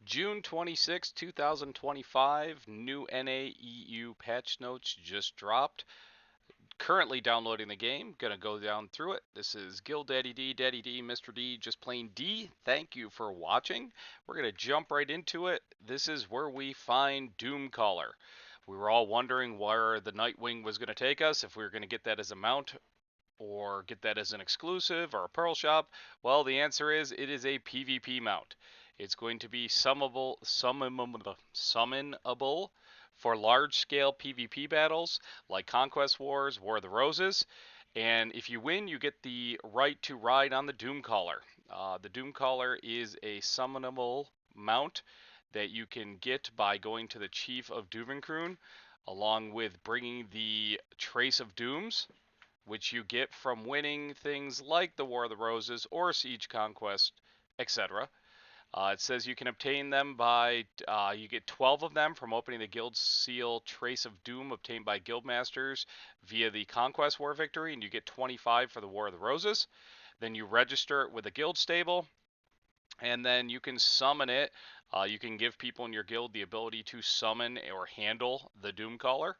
June 26, 2025, new NAEU patch notes just dropped. Currently downloading the game, gonna go down through it. This is Guild Daddy D, Mr. D, just plain D. Thank you for watching. We're gonna jump right into it. This is where we find Doomcaller. We were all wondering where the Nightwing was gonna take us, if we were gonna get that as a mount or get that as an exclusive or a pearl shop. Well, the answer is it is a PvP mount. It's going to be summonable for large-scale PvP battles like Conquest Wars, War of the Roses, and if you win, you get the right to ride on the Doomcaller. The Doomcaller is a summonable mount that you can get by going to the Chief of Doomcroon, along with bringing the Trace of Dooms, which you get from winning things like the War of the Roses or Siege Conquest, etc. It says you can obtain them by, you get 12 of them from opening the Guild Seal Trace of Doom obtained by Guildmasters via the Conquest War victory, and you get 25 for the War of the Roses. Then you register it with a guild stable, and then you can summon it. You can give people in your guild the ability to summon or handle the Doomcaller.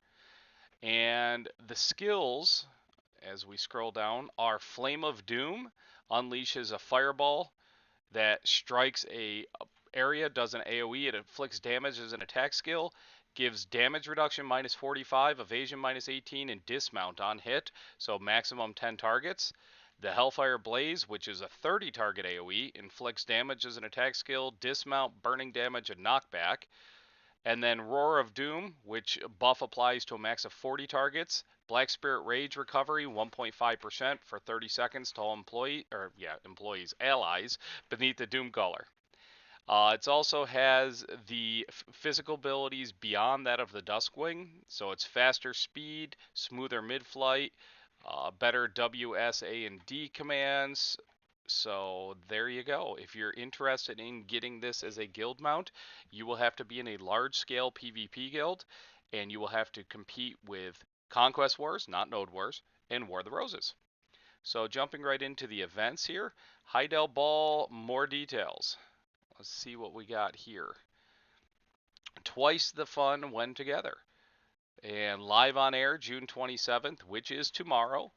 And the skills, as we scroll down, are Flame of Doom, unleashes a fireball that strikes a area, does an AoE, it inflicts damage as an attack skill, gives damage reduction minus 45, evasion minus 18, and dismount on hit, so maximum 10 targets. The Hellfire Blaze, which is a 30 target AoE, inflicts damage as an attack skill, dismount, burning damage, and knockback. And then Roar of Doom, which buff applies to a max of 40 targets. Black Spirit Rage recovery, 1.5% for 30 seconds to all employees, allies beneath the Doomcaller. It also has the physical abilities beyond that of the Duskwing, so it's faster speed, smoother mid-flight, better W, S, A, and D commands. So there you go. If you're interested in getting this as a guild mount, you will have to be in a large-scale PvP guild, and you will have to compete with Conquest Wars, not Node Wars, and War of the Roses. So jumping right into the events here, Heidel Ball, more details. Let's see what we got here. Twice the fun when together. And live on air June 27th, which is tomorrow,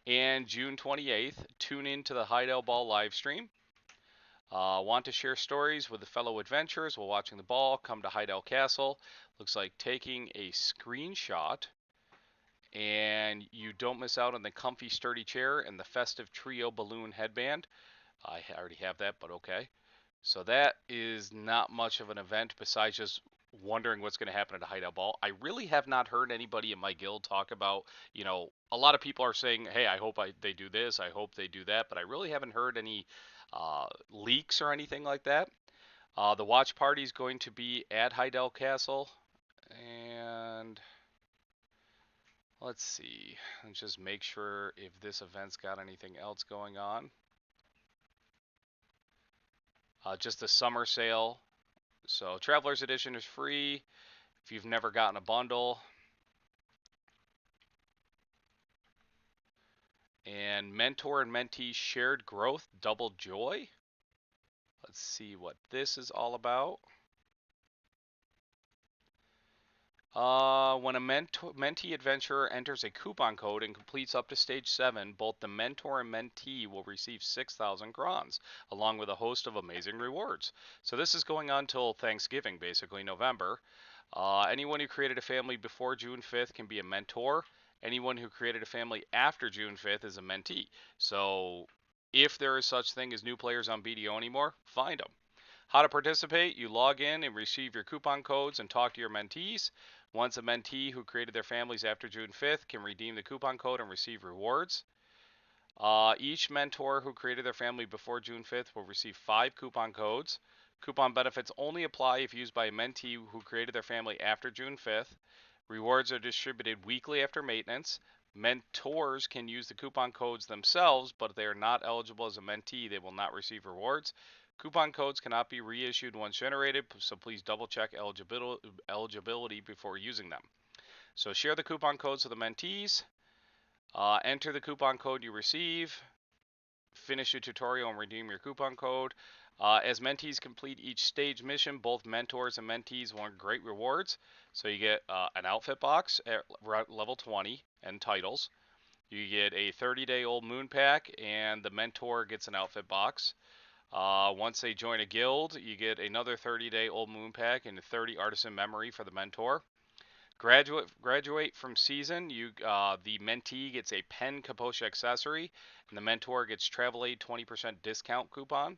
and June 28th. Tune in to the Heidel Ball live stream. Want to share stories with the fellow adventurers while watching the ball? Come to Heidel Castle. Looks like taking a screenshot, and you don't miss out on the comfy, sturdy chair and the festive trio balloon headband. I already have that, but okay. So that is not much of an event besides just wondering what's going to happen at a Hideout Ball. I really have not heard anybody in my guild talk about, a lot of people are saying, hey, I hope they do this, I hope they do that, but I really haven't heard any leaks or anything like that. The watch party is going to be at Heidel Castle, and let's see, let's just make sure if this event's got anything else going on. Just a summer sale. So Traveler's Edition is free if you've never gotten a bundle. And Mentor and Mentee Shared Growth Double Joy. Let's see what this is all about. When a mentee adventurer enters a coupon code and completes up to stage 7, both the mentor and mentee will receive 6,000 crons, along with a host of amazing rewards. So this is going on till Thanksgiving, basically November. Anyone who created a family before June 5th can be a mentor. Anyone who created a family after June 5th is a mentee. So if there is such thing as new players on BDO anymore, find them. How to participate: you log in and receive your coupon codes and talk to your mentees. Once a mentee who created their families after June 5th can redeem the coupon code and receive rewards. Each mentor who created their family before June 5th will receive 5 coupon codes. Coupon benefits only apply if used by a mentee who created their family after June 5th. Rewards are distributed weekly after maintenance. Mentors can use the coupon codes themselves, but if they are not eligible as a mentee, they will not receive rewards. Coupon codes cannot be reissued once generated, so please double check eligibility before using them. So share the coupon codes with the mentees. Enter the coupon code you receive. Finish your tutorial and redeem your coupon code. As mentees complete each stage mission, both mentors and mentees want great rewards. So you get an outfit box at level 20 and titles. You get a 30-day old moon pack, and the mentor gets an outfit box. Once they join a guild, you get another 30-day old moon pack and a 30 artisan memory for the mentor. Graduate from season, the mentee gets a pen Kaposha accessory, and the mentor gets travel aid 20% discount coupon.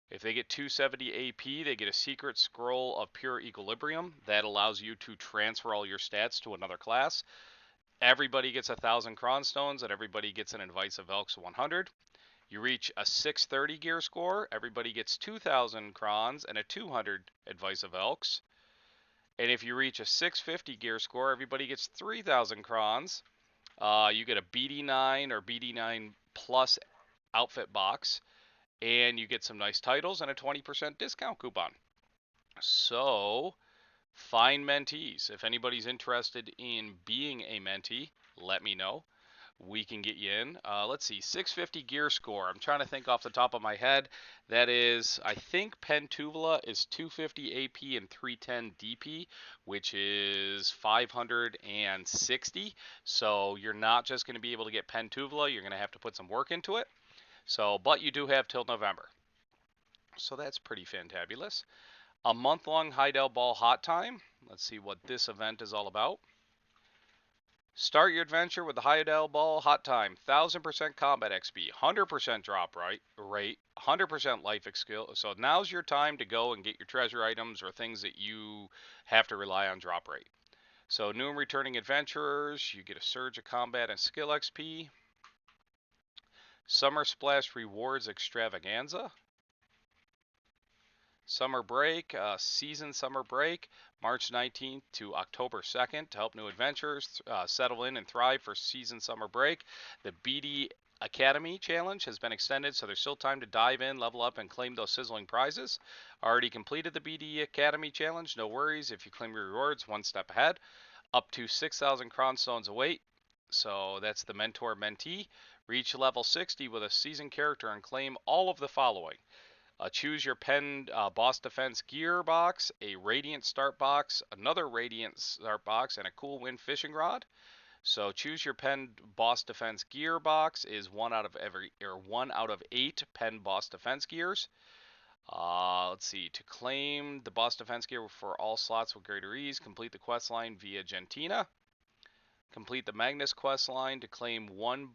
If they get 270 AP, they get a secret scroll of pure equilibrium that allows you to transfer all your stats to another class. Everybody gets 1,000 cronstones, and everybody gets an Advice of Elks 100. You reach a 630 gear score, everybody gets 2,000 crons and a 200 Advice of Elks. And if you reach a 650 gear score, everybody gets 3,000 crons. You get a BD9 or BD9 plus outfit box, and you get some nice titles and a 20% discount coupon. So, find mentees. If anybody's interested in being a mentee, let me know. We can get you in. Let's see, 650 gear score. I'm trying to think off the top of my head. That is, I think Pentuvla is 250 AP and 310 DP, which is 560. So you're not just going to be able to get Pentuvla. You're going to have to put some work into it. So, but you do have till November. So that's pretty fantabulous. A month-long Heidel Ball Hot Time. Let's see what this event is all about. Start your adventure with the Heidel Ball Hot Time. 1000% combat XP, 100% drop rate, 100% life skill. So now's your time to go and get your treasure items or things that you have to rely on drop rate. So new and returning adventurers, you get a surge of combat and skill XP. Summer Splash Rewards Extravaganza. Summer break, season summer break, March 19th to October 2nd to help new adventurers settle in and thrive for season summer break. The BD Academy Challenge has been extended, so there's still time to dive in, level up, and claim those sizzling prizes. Already completed the BD Academy Challenge, no worries if you claim your rewards one step ahead. Up to 6,000 cronstones await, so that's the mentor-mentee. Reach level 60 with a seasoned character and claim all of the following. Choose your pen boss defense gear box, a radiant start box, another radiant start box, and a cool wind fishing rod. So choose your pen boss defense gear box is one out of 8 pen boss defense gears. Let's see. To claim the boss defense gear for all slots with greater ease, complete the quest line via Gentina. Complete the Magnus quest line to claim one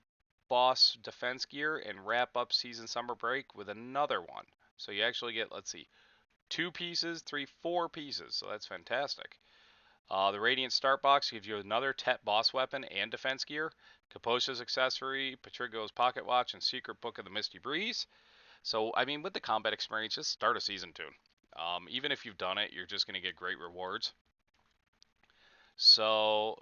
boss defense gear and wrap up season summer break with another one. So you actually get, let's see, 2 pieces, 3, 4 pieces. So that's fantastic. The Radiant Start Box gives you another Tet boss weapon and defense gear, Kaposha's accessory, Patrigo's pocket watch, and Secret Book of the Misty Breeze. So, I mean, with the combat experience, just start a season tune. Even if you've done it, you're just going to get great rewards. So,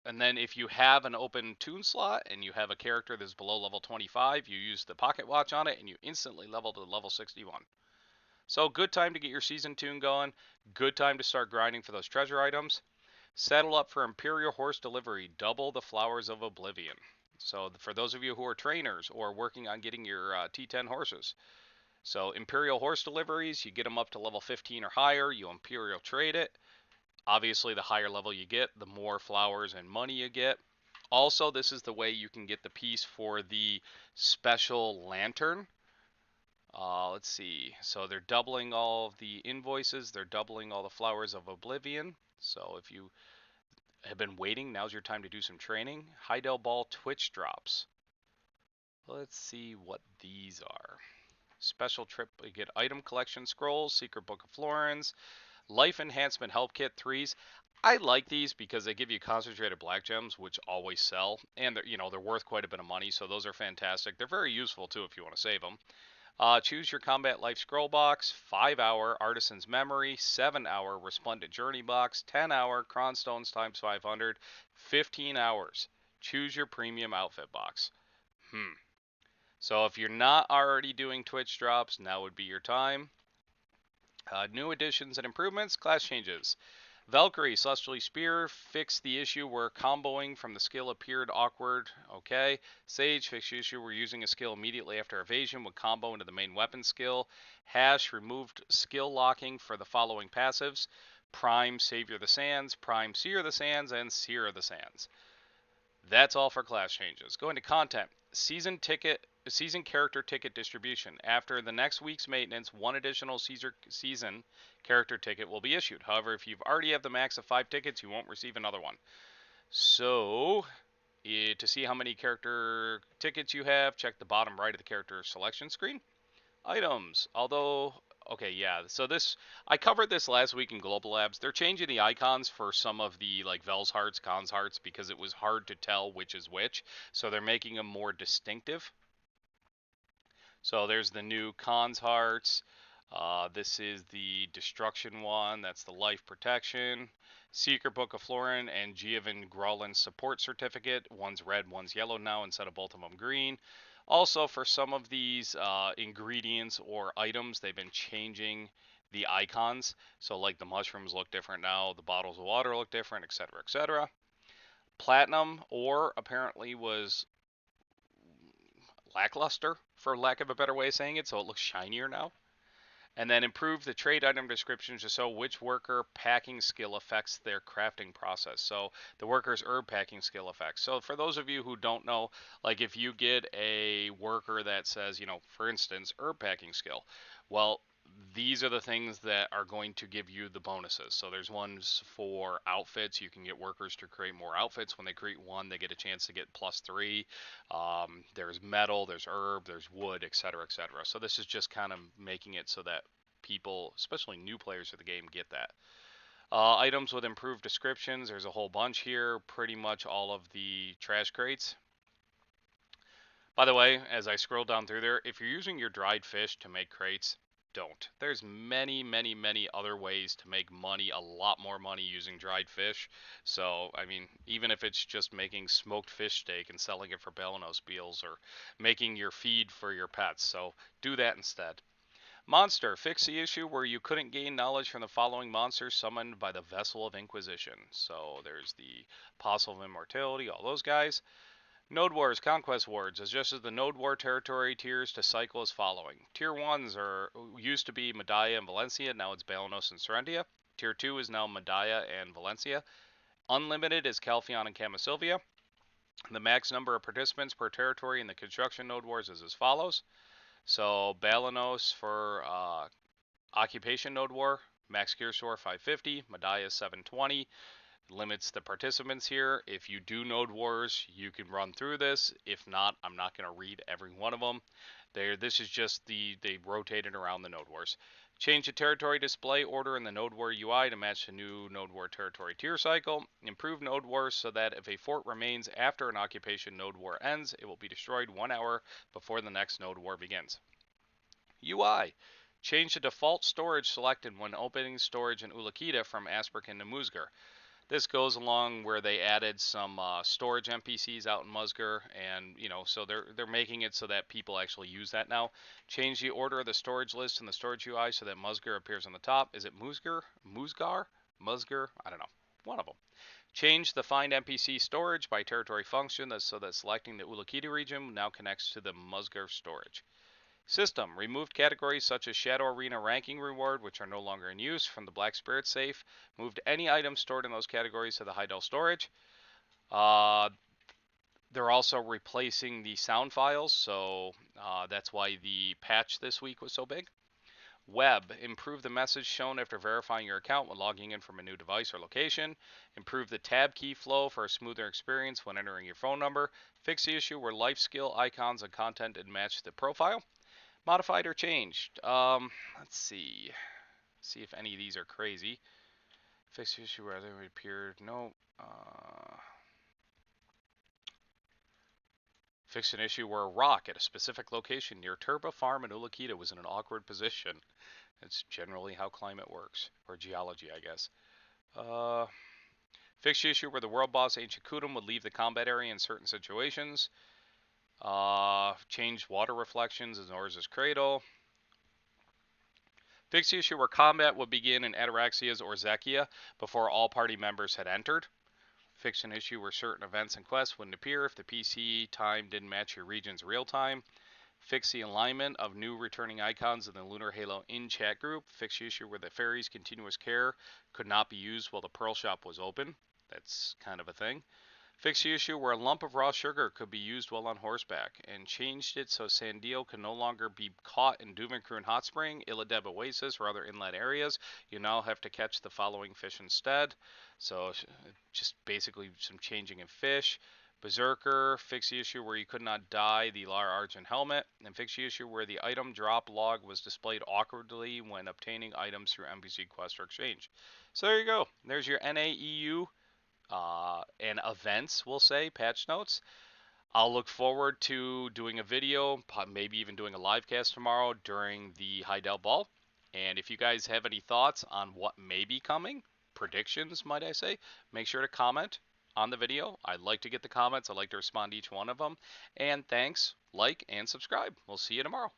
and then if you have an open tune slot and you have a character that's below level 25, you use the pocket watch on it and you instantly level to level 61. So good time to get your season tune going. Good time to start grinding for those treasure items. Saddle up for Imperial Horse Delivery. Double the Flowers of Oblivion. So for those of you who are trainers or working on getting your T10 horses. So Imperial Horse Deliveries, you get them up to level 15 or higher. You Imperial trade it. Obviously, the higher level you get, the more flowers and money you get. Also, this is the way you can get the piece for the special lantern. Let's see. So they're doubling all of the invoices. They're doubling all the Flowers of Oblivion. So if you have been waiting, now's your time to do some training. Heidel Ball Twitch drops. Let's see what these are. Special trip, you get item collection scrolls, Secret Book of Florins, Life Enhancement Help Kit 3s. I like these because they give you concentrated black gems, which always sell, and they're worth quite a bit of money, so those are fantastic. They're very useful too if you want to save them. Choose your Combat Life Scroll box, 5-hour Artisan's Memory, 7-hour Resplendent Journey box, 10-hour Cronstones times 500, 15 hours. Choose your Premium Outfit box. So if you're not already doing Twitch drops, now would be your time. New additions and improvements, class changes. Valkyrie, Celestial Spear, fixed the issue where comboing from the skill appeared awkward. Okay. Sage, fixed the issue where using a skill immediately after evasion would combo into the main weapon skill. Hash, removed skill locking for the following passives: Prime, Savior of the Sands, Prime, Seer of the Sands, and Seer of the Sands. That's all for class changes. Going to content. Season character ticket distribution. After the next week's maintenance, one additional season character ticket will be issued. However, if you've already have the max of 5 tickets, you won't receive another one. So, to see how many character tickets you have, check the bottom right of the character selection screen. Items. Although, okay, yeah. So I covered this last week in Global Labs. They're changing the icons for some of the like Vel's hearts, Khan's hearts, because it was hard to tell which is which. So they're making them more distinctive. So there's the new Khan's hearts. This is the destruction one. That's the life protection. Secret Book of Florin and Giovanni Graulin's support certificate. One's red, one's yellow now instead of both of them green. Also, for some of these ingredients or items, they've been changing the icons. So, like the mushrooms look different now, the bottles of water look different, etc., etc. Platinum ore apparently was lackluster, for lack of a better way of saying it, so it looks shinier now. And then improve the trade item descriptions to show which worker packing skill affects their crafting process. So the worker's herb packing skill effects. So for those of you who don't know, like if you get a worker that says, for instance, herb packing skill, well, these are the things that are going to give you the bonuses. So there's ones for outfits. You can get workers to create more outfits. When they create one, they get a chance to get +3. There's metal, there's herb, there's wood, etc., etc. So this is just kind of making it so that people, especially new players of the game, get that. Items with improved descriptions. There's a whole bunch here. Pretty much all of the trash crates. By the way, as I scroll down through there, if you're using your dried fish to make crates, don't. There's many, many, many other ways to make money, a lot more money using dried fish. So, I mean, even if it's just making smoked fish steak and selling it for Balanos meals or making your feed for your pets. So, do that instead. Monster, fix the issue where you couldn't gain knowledge from the following monsters summoned by the Vessel of Inquisition. So, there's the Apostle of Immortality, all those guys. Node Wars, Conquest Wards, adjusts the Node War territory tiers to cycle as following. Tier 1s used to be Medaya and Valencia, now it's Balanos and Serendia. Tier 2 is now Medaya and Valencia. Unlimited is Calpheon and Camasilvia. The max number of participants per territory in the construction Node Wars is as follows. So Balanos for Occupation Node War, max gear score 550, Medaya 720. Limits the participants here. If you do Node Wars, you can run through this. If not, I'm not going to read every one of them. This is just they rotated around the Node Wars. Change the territory display order in the Node War UI to match the new Node War territory tier cycle. Improve Node Wars so that if a fort remains after an occupation Node War ends, it will be destroyed 1 hour before the next Node War begins. UI. Change the default storage selected when opening storage in Ulakita from Asperkin to Musgar. This goes along where they added some storage NPCs out in Musgar, and so they're making it so that people actually use that now. Change the order of the storage list in the storage UI so that Musgar appears on the top. Is it Musgar? Musgar? I don't know. One of them. Change the find NPC storage by territory function so that selecting the Ulakita region now connects to the Musgar storage. System. Removed categories such as Shadow Arena ranking reward, which are no longer in use, from the Black Spirit safe. Moved any items stored in those categories to the Heidel storage. They're also replacing the sound files, so that's why the patch this week was so big. Web. Improve the message shown after verifying your account when logging in from a new device or location. Improve the tab key flow for a smoother experience when entering your phone number. Fix the issue where life skill icons and content didn't match the profile. Modified or changed. Let's see. See if any of these are crazy. Fix the issue where they appeared. No. Fix an issue where a rock at a specific location near Turba Farm in Ulakita was in an awkward position. It's generally how climate works. Or geology, I guess. Fix the issue where the world boss Ancient Kudum would leave the combat area in certain situations. Change water reflections in Orza's Cradle. Fix the issue where combat would begin in Ataraxia's or Zekia before all party members had entered. Fix an issue where certain events and quests wouldn't appear if the PC time didn't match your region's real time. Fix the alignment of new returning icons in the Lunar Halo in chat group. Fix the issue where the fairy's continuous care could not be used while the Pearl Shop was open. That's kind of a thing. Fix the issue where a lump of raw sugar could be used while on horseback, and changed it so Sandio can no longer be caught in Duvenkroon Hot Spring, Illideb Oasis, or other inlet areas. You now have to catch the following fish instead. So just basically some changing in fish. Berserker, fix the issue where you could not dye the Lar Argent helmet, and fix the issue where the item drop log was displayed awkwardly when obtaining items through NPC quest or exchange. So there you go. There's your NAEU and events, we'll say, patch notes. I'll look forward to doing a video, maybe even doing a live cast tomorrow during the Heidel Ball. And if you guys have any thoughts on what may be coming, predictions, might I say, make sure to comment on the video. I'd like to get the comments. I'd like to respond to each one of them. And thanks, like, and subscribe. We'll see you tomorrow.